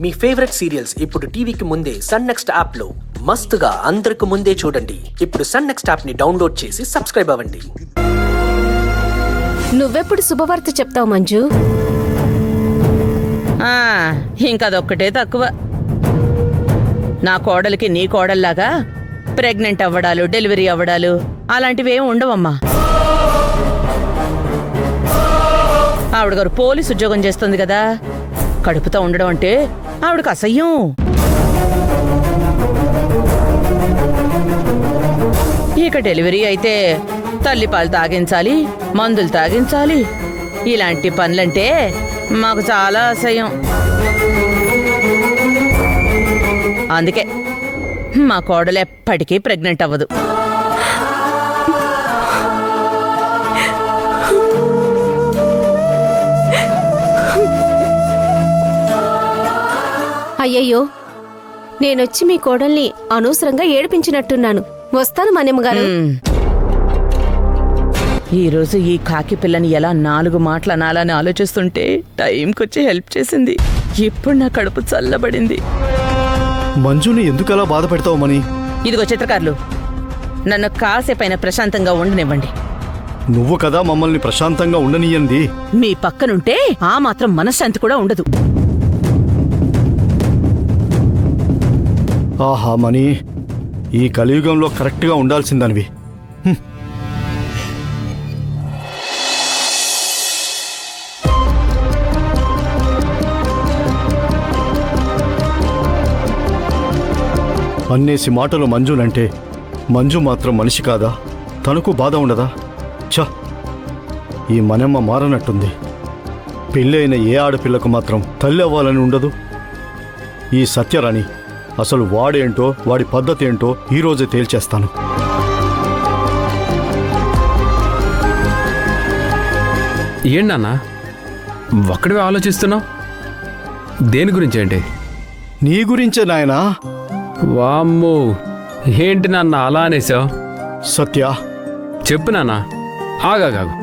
మీ favourite serials ఇప్పుడు టీవీకి ముందే సన్ నెక్స్ట్ యాప్ లో మస్తుగా అందరికి ముందే చూడండి. ఇప్పుడు సన్ నెక్స్ట్ యాప్ ని డౌన్లోడ్ చేసి సబ్స్క్రైబ్ అవ్వండి. నువ్వెప్పుడు శుభవార్త చెప్తావు మంజు? ఇంకదొక్కటే తక్కువ. నా కోడలికి నీ కోడల్లాగా ప్రెగ్నెంట్ అవ్వడాలు, డెలివరీ అవ్వడాలు అలాంటివేం ఉండవమ్మా. ఆవిడ గారు పోలీసు ఉద్యోగం చేస్తుంది కదా, కడుపుతో ఉండడం అంటే ఆవిడకి అసహ్యం. ఇక డెలివరీ అయితే తల్లిపాలు తాగించాలి, మందులు తాగించాలి. ఇలాంటి పనులంటే మాకు చాలా అసహ్యం. అందుకే మా కోడలు ఎప్పటికీ ప్రెగ్నెంట్ అవ్వదు. అయ్యయ్యో, నేనొచ్చి మీ కోడల్ని అనవసరంగా ఏడిపించినట్టున్నాను. వస్తాను మనమ్మ గారు. ఈరోజు ఈ కాకి పిల్లని ఎలా 4 మాటలు అనాలని ఆలోచిస్తుంటే టైంకొచ్చి హెల్ప్ చేసింది. ఇప్పుడు నా కడుపు చల్లబడింది. మంజుని ఎందుకలా బాధ పెడతావు మని? ఇదిగో చిత్రకారులు, నన్ను కాసేపైన ప్రశాంతంగా ఉండనివ్వండి. నువ్వు కదా మమ్మల్ని ప్రశాంతంగా ఉండనియంది. మీ పక్కనుంటే ఆ మాత్రం మనశ్శాంతి కూడా ఉండదు. ఆహా మని, ఈ కలియుగంలో కరెక్ట్గా ఉండాల్సిందనివి. అన్నేసి మాటలు మంజునంటే మంజు మాత్రం మనిషి కాదా? తనకు బాధ ఉండదా? ఛ, ఈ మనమ్మ మారనట్టుంది. పెళ్ళైన ఏ ఆడపిల్లకు మాత్రం తల్లి అవ్వాలని ఉండదు. ఈ సత్యరాణి అసలు వాడేంటో, వాడి పద్ధతి ఏంటో ఈరోజే తేల్చేస్తాను. ఏంటన్నా ఒక్కడివే ఆలోచిస్తున్నావు? దేని గురించి ఏంటి? నీ గురించే నాయనా. వామ్మో, ఏంటి నాన్న అలా అనేసావు? సత్య, చెప్పు నాన్న. ఆగాగాగు,